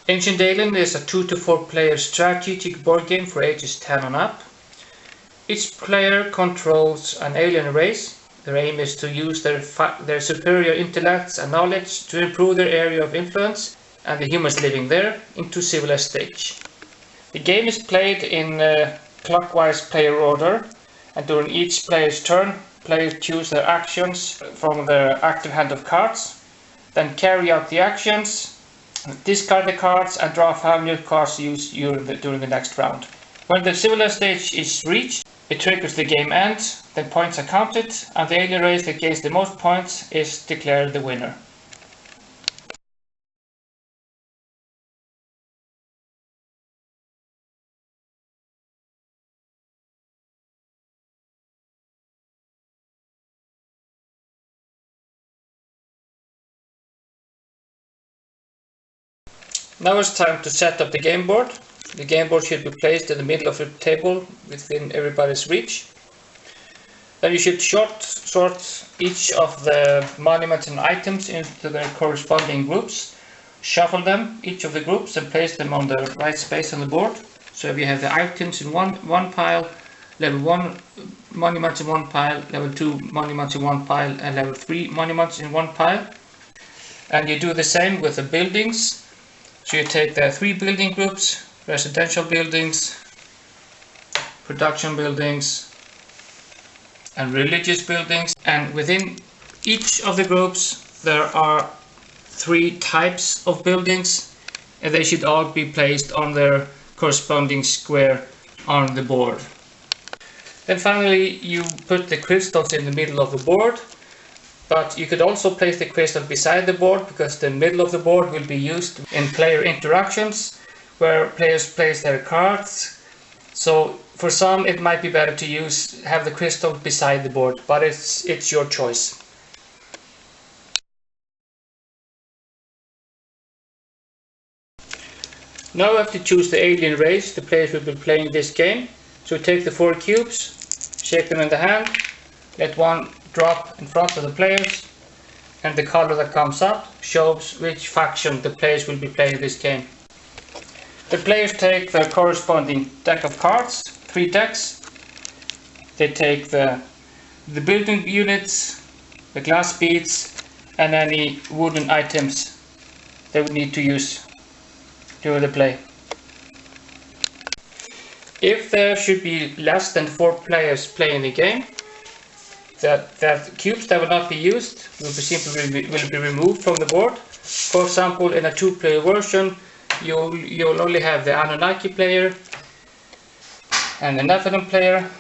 Ancient Alien is a 2 to 4 player strategic board game for ages 10 and up. Each player controls an alien race. Their aim is to use their superior intellects and knowledge to improve their area of influence and the humans living there into civilized stage. The game is played in clockwise player order, and during each player's turn, players choose their actions from their active hand of cards, then carry out the actions, discard the cards and draw how many cards used during the next round. When the civilized stage is reached, it triggers the game end, then points are counted, and the alien race that gains the most points is declared the winner. Now it's time to set up the game board. The game board should be placed in the middle of the table within everybody's reach. Then you should sort each of the monuments and items into their corresponding groups. Shuffle them, each of the groups, and place them on the right space on the board. So if you have the items in one pile, level 1 monuments in one pile, level 2 monuments in one pile, and level 3 monuments in one pile. And you do the same with the buildings. So you take the 3 building groups: residential buildings, production buildings, and religious buildings. And within each of the groups there are 3 types of buildings, and they should all be placed on their corresponding square on the board. Then finally you put the crystals in the middle of the board. But you could also place the crystal beside the board, because the middle of the board will be used in player interactions where players place their cards. So for some it might be better to have the crystal beside the board, but it's your choice. Now you have to choose the alien race the players will be playing this game. So take the 4 cubes, shake them in the hand, let one drop in front of the players, and the color that comes up shows which faction the players will be playing this game. The players take their corresponding deck of cards, 3 decks. They take the building units, the glass beads, and any wooden items they would need to use during the play. If there should be less than 4 players playing the game, that cubes that will not be used will be removed from the board. For example, in a 2-player version, you'll only have the Anunnaki player and the Nephilim player,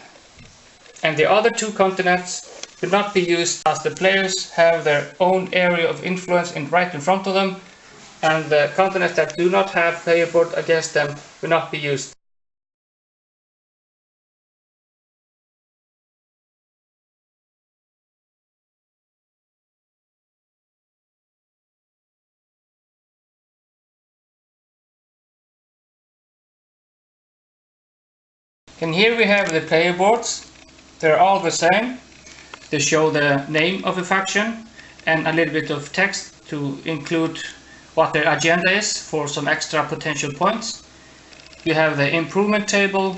and the other 2 continents will not be used, as the players have their own area of influence right in front of them, and the continents that do not have player board against them will not be used. And here we have the player boards. They're all the same. They show the name of a faction and a little bit of text to include what their agenda is for some extra potential points. You have the improvement table.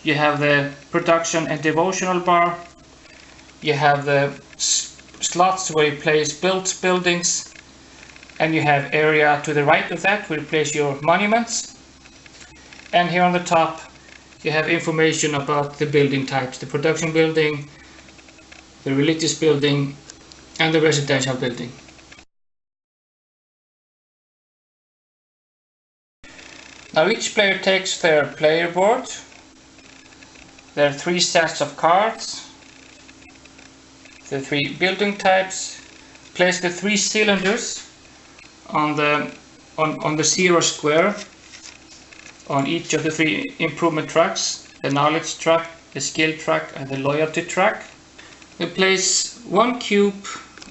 You have the production and devotional bar. You have the slots where you place built buildings. And you have area to the right of that where you place your monuments. And here on the top you have information about the building types: the production building, the religious building, and the residential building. Now each player takes their player board, their 3 sets of cards, the 3 building types, place the 3 cylinders on the 0 square on each of the 3 improvement tracks: the knowledge track, the skill track, and the loyalty track. We place 1 cube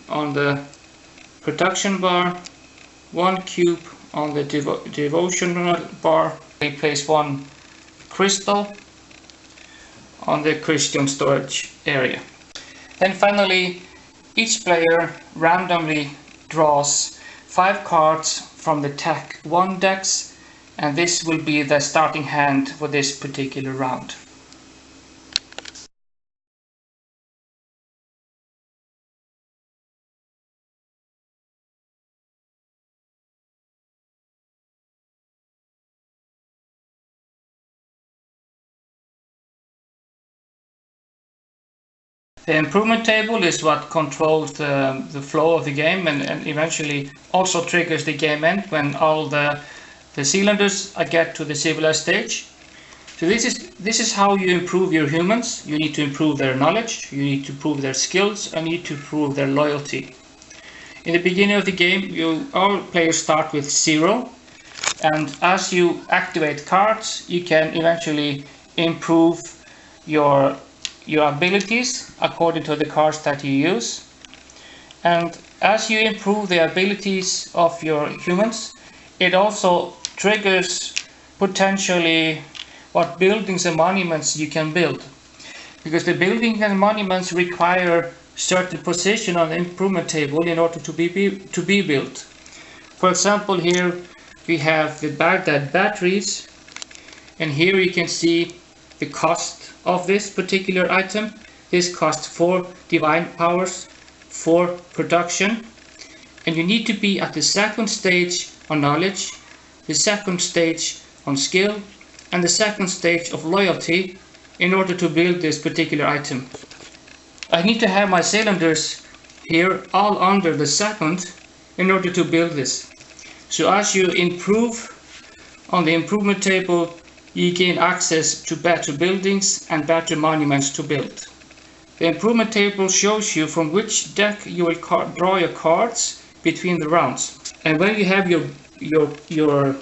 on the production bar, 1 cube on the devotional bar. We place 1 crystal on the Christian storage area. Then finally, each player randomly draws 5 cards from the TAC 1 decks, and this will be the starting hand for this particular round. The improvement table is what controls the flow of the game, and eventually also triggers the game end when all the Zealanders get to the civilized stage. So this is how you improve your humans. You need to improve their knowledge, you need to improve their skills, and you need to improve their loyalty. In the beginning of the game, all players start with 0, and as you activate cards, you can eventually improve your abilities according to the cards that you use. And as you improve the abilities of your humans, it also triggers potentially what buildings and monuments you can build, because the buildings and monuments require certain position on the improvement table in order to be built. For example, here we have the Baghdad batteries, and here you can see the cost of this particular item. This costs 4 divine powers for production, and you need to be at the second stage on knowledge, the second stage on skill, and the second stage of loyalty in order to build this particular item. I need to have my cylinders here all under the second in order to build this. So as you improve on the improvement table, you gain access to better buildings and better monuments to build. The improvement table shows you from which deck you will draw your cards between the rounds. And when you have your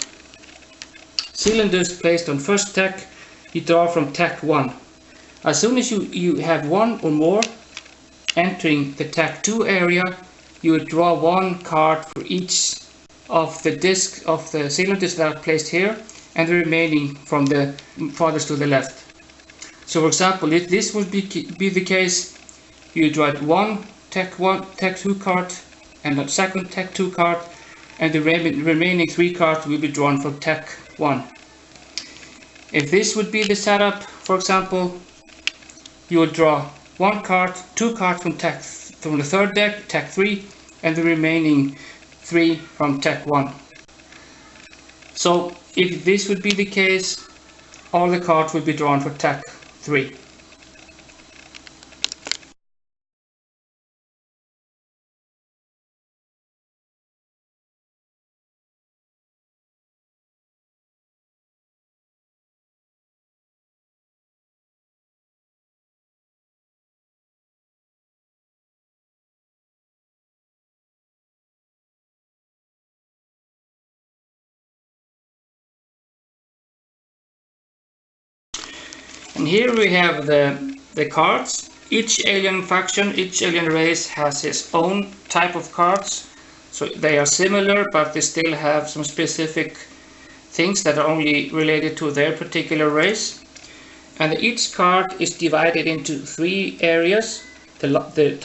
cylinders placed on first deck, you draw from TAC 1. As soon as you have one or more entering the TAC 2 area, you will draw 1 card for each of the discs of the cylinders that are placed here, and the remaining from the farthest to the left. So for example, if this would be the case, you draw 1 TAC 2 card and a second TAC 2 card, and the remaining 3 cards will be drawn from TAC 1. If this would be the setup, for example, you would draw 1 card, 2 cards from the third deck, TAC 3, and the remaining 3 from TAC 1. So if this would be the case, all the cards would be drawn for TAC 3. And here we have the cards. Each alien faction, each alien race has its own type of cards. So they are similar, but they still have some specific things that are only related to their particular race. And each card is divided into 3 areas. The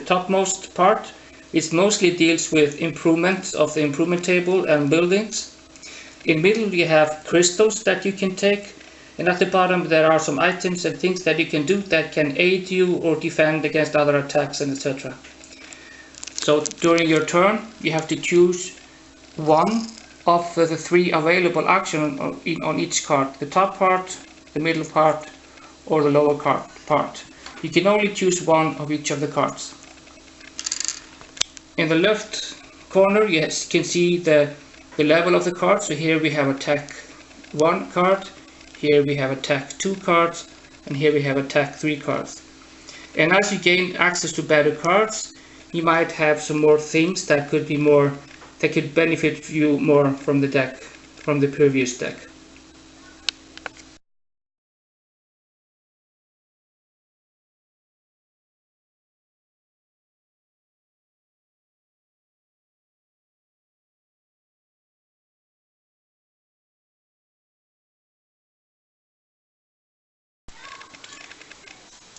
topmost part is mostly deals with improvements of the improvement table and buildings. In middle you have crystals that you can take. And at the bottom there are some items and things that you can do that can aid you or defend against other attacks and etc. So during your turn you have to choose one of the 3 available actions on each card. The top part, the middle part, or the lower part. You can only choose one of each of the cards. In the left corner you can see the level of the card. So here we have a TAC 1 card. Here we have a TAC 2 cards, and here we have a TAC 3 cards. And as you gain access to better cards, you might have some more things that could benefit you more from the previous deck.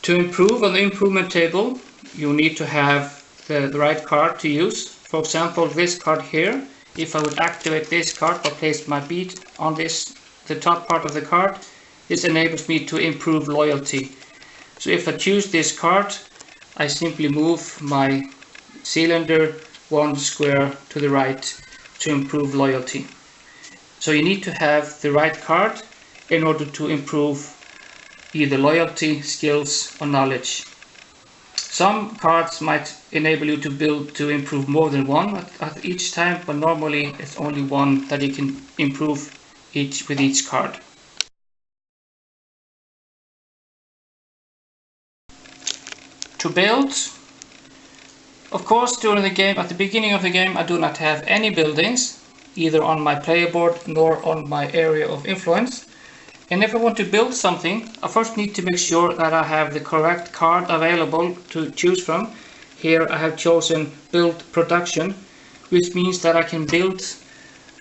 To improve on the improvement table, you need to have the right card to use. For example, this card here if I would activate this card or place my bead on the top part of the card, this enables me to improve loyalty. So if I choose this card, I simply move my cylinder one square to the right to improve loyalty. So you need to have the right card in order to improve either loyalty, skills or knowledge. Some cards might enable you to improve more than one at each time, but normally it's only one that you can improve with each card. To build, of course, during the game, at the beginning of the game, I do not have any buildings, either on my player board nor on my area of influence. And if I want to build something, I first need to make sure that I have the correct card available to choose from. Here I have chosen Build Production, which means that I can build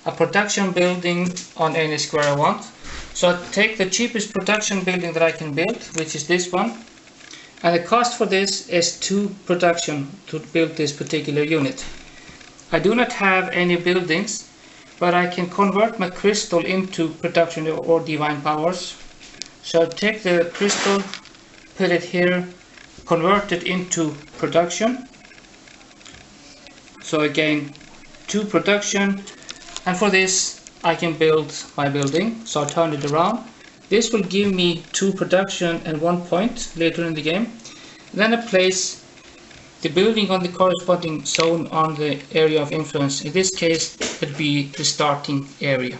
a production building on any square I want. So I take the cheapest production building that I can build, which is this one. And the cost for this is 2 production to build this particular unit. I do not have any buildings, but I can convert my crystal into production or divine powers. So I take the crystal, put it here, convert it into production. So again, 2 production, and for this I can build my building. So I turn it around. This will give me 2 production and 1 point later in the game. Then I place the building on the corresponding zone on the area of influence. In this case, it would be the starting area.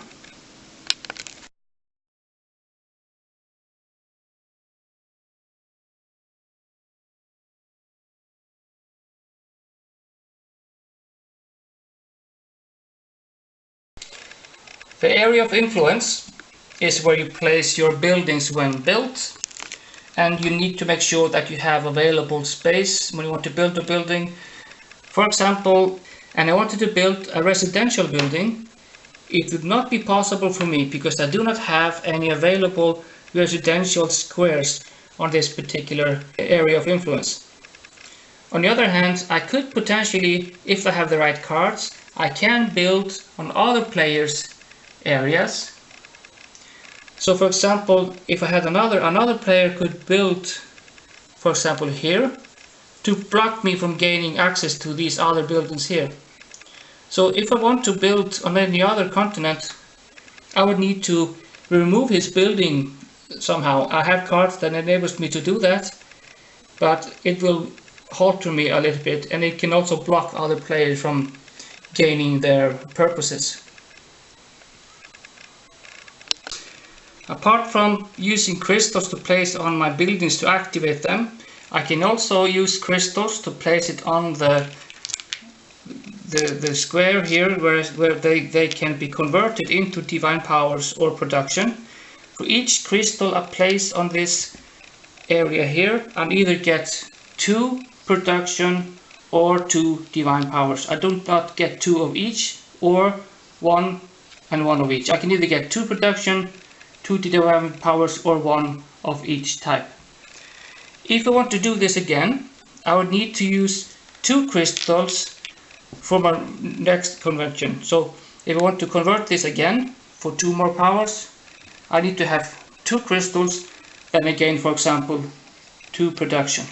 The area of influence is where you place your buildings when built, and you need to make sure that you have available space when you want to build a building. For example, and I wanted to build a residential building, it would not be possible for me because I do not have any available residential squares on this particular area of influence. On the other hand, I could potentially, if I have the right cards, I can build on other players' areas. So for example, if I had another player could build, for example here, to block me from gaining access to these other buildings here. So if I want to build on any other continent, I would need to remove his building somehow. I have cards that enables me to do that, but it will halter me a little bit, and it can also block other players from gaining their purposes. Apart from using crystals to place on my buildings to activate them, I can also use crystals to place it on the square here where they can be converted into divine powers or production. For each crystal I place on this area here, I either get 2 production or 2 divine powers. I do not get 2 of each or 1 and 1 of each. I can either get 2 production, 2 divine powers or 1 of each type. If I want to do this again, I would need to use 2 crystals for my next conversion. So if I want to convert this again for 2 more powers, I need to have 2 crystals, then again, for example, 2 production.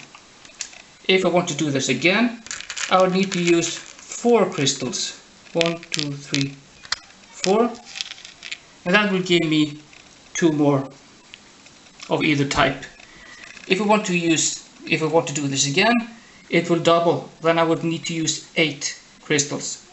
If I want to do this again, I would need to use 4 crystals. 1, 2, 3, 4, and that will give me 2 more of either type. If I want to do this again, it will double. Then I would need to use 8 crystals.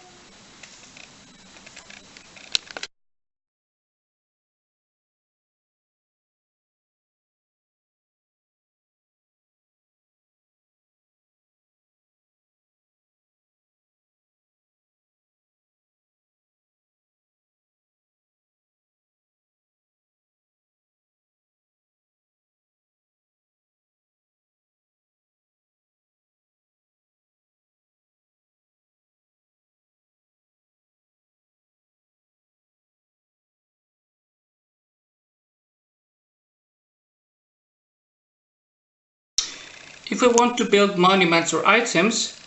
If we want to build monuments or items,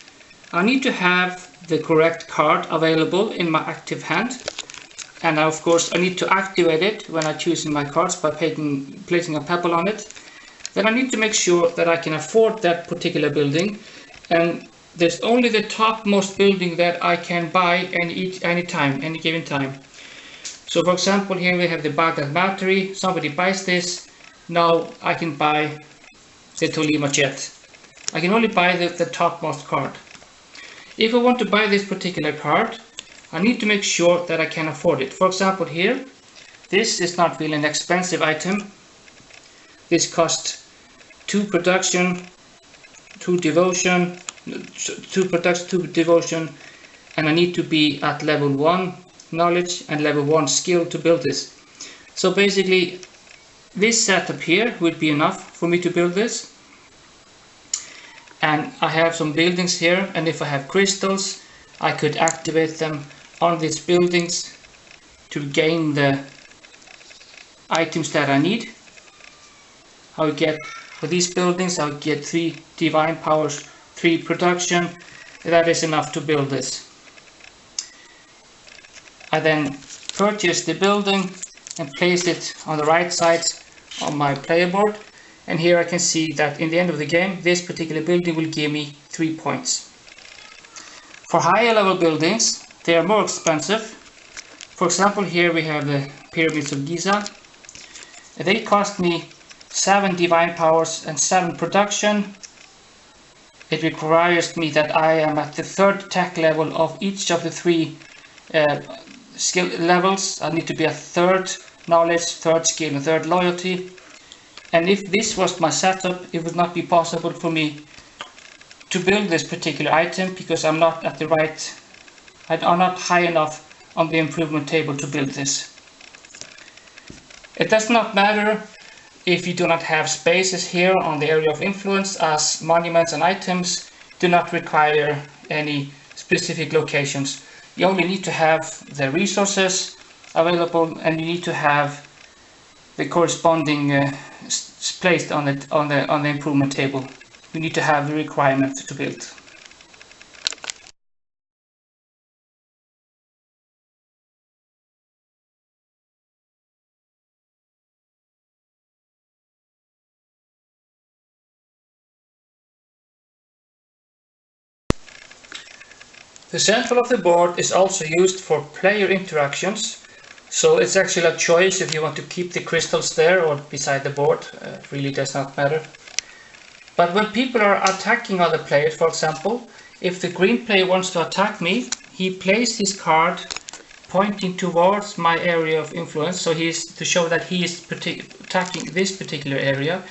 I need to have the correct card available in my active hand, and of course I need to activate it when I'm choosing my cards by placing a pebble on it. Then I need to make sure that I can afford that particular building, and there's only the topmost building that I can buy any given time. So for example, here we have the Baghdad battery. Somebody buys this. Now I can buy the Tolima jet. I can only buy the topmost card. If I want to buy this particular card, I need to make sure that I can afford it. For example, here, this is not really an expensive item. This costs 2 production, 2 devotion, 2 production, 2 devotion, and I need to be at level 1 knowledge and level 1 skill to build this. So basically, this setup here would be enough for me to build this. And I have some buildings here, and if I have crystals, I could activate them on these buildings to gain the items that I need. I would get, for these buildings, I would get 3 divine powers, 3 production. That is enough to build this. I then purchase the building and place it on the right side on my player board. And here I can see that in the end of the game, this particular building will give me 3 points. For higher level buildings, they are more expensive. For example, here we have the Pyramids of Giza. They cost me 7 divine powers and 7 production. It requires me that I am at the 3rd tech level of each of the 3 skill levels. I need to be at 3rd knowledge, 3rd skill, and 3rd loyalty. And if this was my setup, it would not be possible for me to build this particular item because I'm not at the right, I'm not high enough on the improvement table to build this. It does not matter if you do not have spaces here on the area of influence, as monuments and items do not require any specific locations. You only need to have the resources available, and you need to have the corresponding placed on the improvement table. You need to have the requirement to build. The central of the board is also used for player interactions. So it's actually a choice if you want to keep the crystals there or beside the board. It really does not matter. But when people are attacking other players, for example, if the green player wants to attack me, he plays his card pointing towards my area of influence. So he is to show that he is attacking this particular area.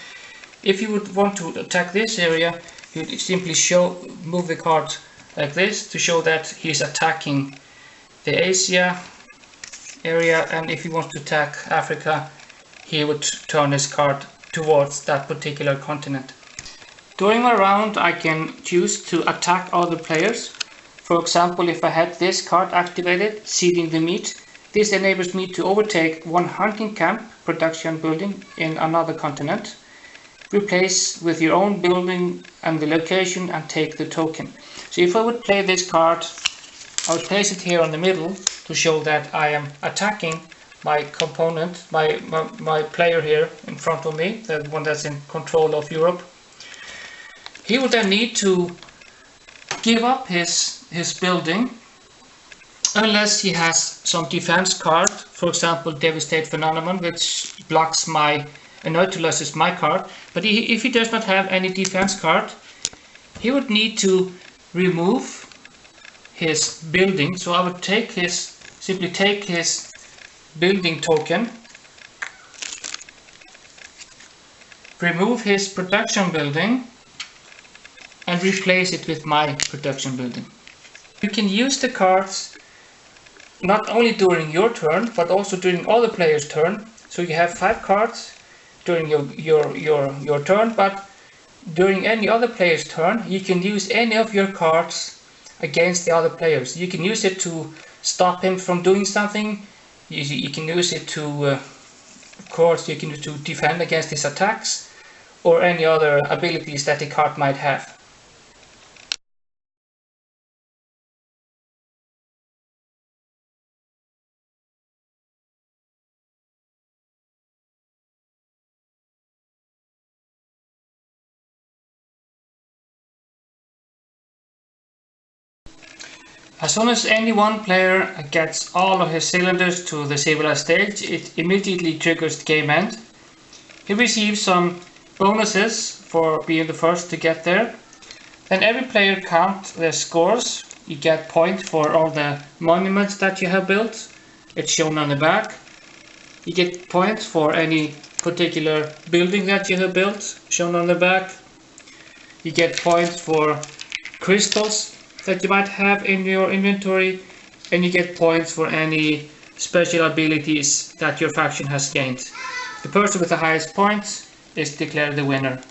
If you would want to attack this area, you would simply move the card like this to show that he is attacking the Asia area, and if he wants to attack Africa, he would turn his card towards that particular continent. During my round, I can choose to attack other players. For example, if I had this card activated, Seeding the Meat, this enables me to overtake 1 hunting camp production building in another continent, replace with your own building and the location, and take the token. So if I would play this card, I would place it here on the middle to show that I am attacking my component, my player here in front of me, the one that's in control of Europe. He would then need to give up his building unless he has some defense card, for example Devastate Phenomenon, which blocks and neutralizes my card. But if he does not have any defense card, he would need to remove his building. So I would simply take his building token, remove his production building, and replace it with my production building. You can use the cards not only during your turn, but also during other players' turn. So you have 5 cards during your turn, but during any other player's turn, you can use any of your cards against the other players. You can use it to stop him from doing something. You can use it to, of course, you can use it to defend against his attacks, or any other abilities that the card might have. As soon as any one player gets all of his cylinders to the civilized stage, it immediately triggers the game end. He receives some bonuses for being the first to get there. Then every player counts their scores. You get points for all the monuments that you have built. It's shown on the back. You get points for any particular building that you have built, shown on the back. You get points for crystals that you might have in your inventory, and you get points for any special abilities that your faction has gained. The person with the highest points is declared the winner.